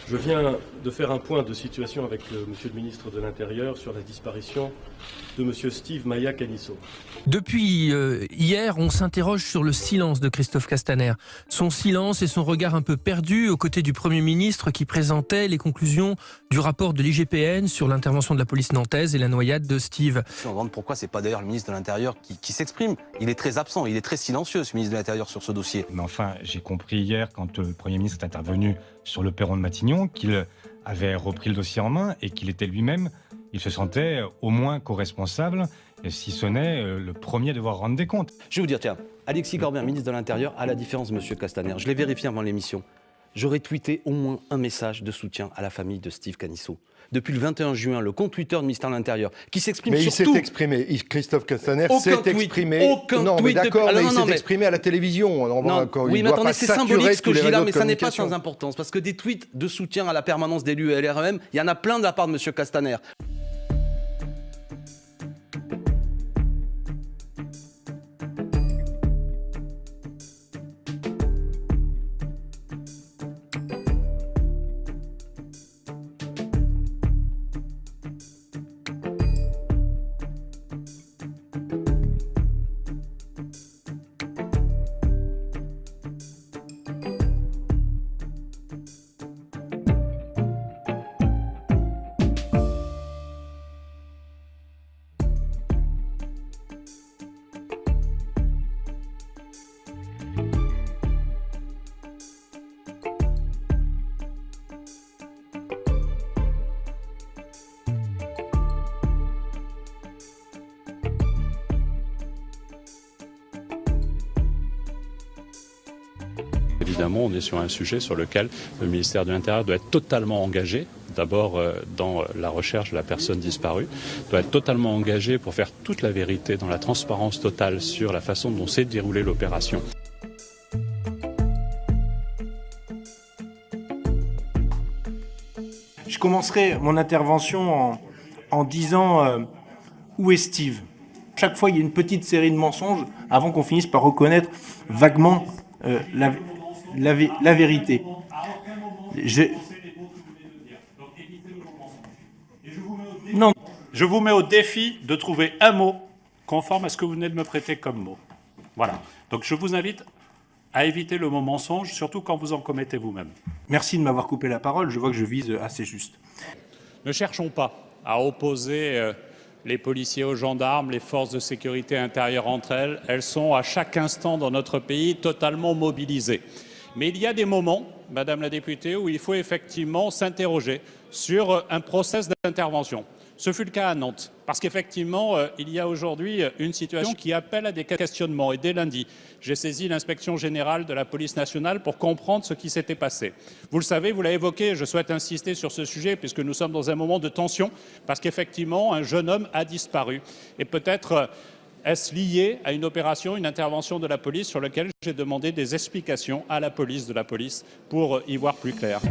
Je viens de faire un point de situation avec Monsieur le ministre de l'Intérieur sur la disparition de Monsieur Steve Maia Caniço. Depuis hier, on s'interroge sur le silence de Christophe Castaner. Son silence et son regard un peu perdu aux côtés du Premier ministre qui présentait les conclusions du rapport de l'IGPN sur l'intervention de la police nantaise et la noyade de Steve. On se demande pourquoi c'est pas d'ailleurs le ministre de l'Intérieur qui s'exprime. Il est très absent, il est très silencieux, ce ministre de l'Intérieur, sur ce dossier. Mais enfin, j'ai compris hier, quand le Premier ministre est intervenu sur le perron de Matignon, qu'il avait repris le dossier en main et qu'il était lui-même, il se sentait au moins co-responsable, si ce n'est le premier à devoir rendre des comptes. Je vais vous dire, tiens, Alexis Corbière, ministre de l'Intérieur, à la différence de M. Castaner, je l'ai vérifié avant l'émission, j'aurais tweeté au moins un message de soutien à la famille de Steve Caniço. Depuis le 21 juin, le compte Twitter du ministère de l'Intérieur, qui s'exprime sur tout. Mais il s'est exprimé, Christophe Castaner s'est exprimé. Non, mais d'accord, mais il s'est exprimé à la télévision. Oui, mais attendez, c'est symbolique ce que je dis là, mais ça n'est pas sans importance. Parce que des tweets de soutien à la permanence d'élus et LREM, il y en a plein de la part de M. Castaner. Évidemment, on est sur un sujet sur lequel le ministère de l'Intérieur doit être totalement engagé. D'abord dans la recherche de la personne disparue, doit être totalement engagé pour faire toute la vérité dans la transparence totale sur la façon dont s'est déroulée l'opération. Je commencerai mon intervention en disant où est Steve ? Chaque fois, il y a une petite série de mensonges avant qu'on finisse par reconnaître vaguement la vérité. Non. Je vous mets au défi de trouver un mot conforme à ce que vous venez de me prêter comme mot. Voilà. Donc je vous invite à éviter le mot mensonge, surtout quand vous en commettez vous-même. Merci de m'avoir coupé la parole, je vois que je vise assez juste. Ne cherchons pas à opposer les policiers aux gendarmes, les forces de sécurité intérieure entre elles. Elles sont à chaque instant dans notre pays totalement mobilisées. Mais il y a des moments, Madame la députée, où il faut effectivement s'interroger sur un process d'intervention. Ce fut le cas à Nantes, parce qu'effectivement, il y a aujourd'hui une situation qui appelle à des questionnements. Et dès lundi, j'ai saisi l'inspection générale de la police nationale pour comprendre ce qui s'était passé. Vous le savez, vous l'avez évoqué, je souhaite insister sur ce sujet, puisque nous sommes dans un moment de tension, parce qu'effectivement, un jeune homme a disparu. Et peut-être est-ce lié à une opération, une intervention de la police sur laquelle j'ai demandé des explications à la police de la police pour y voir plus clair.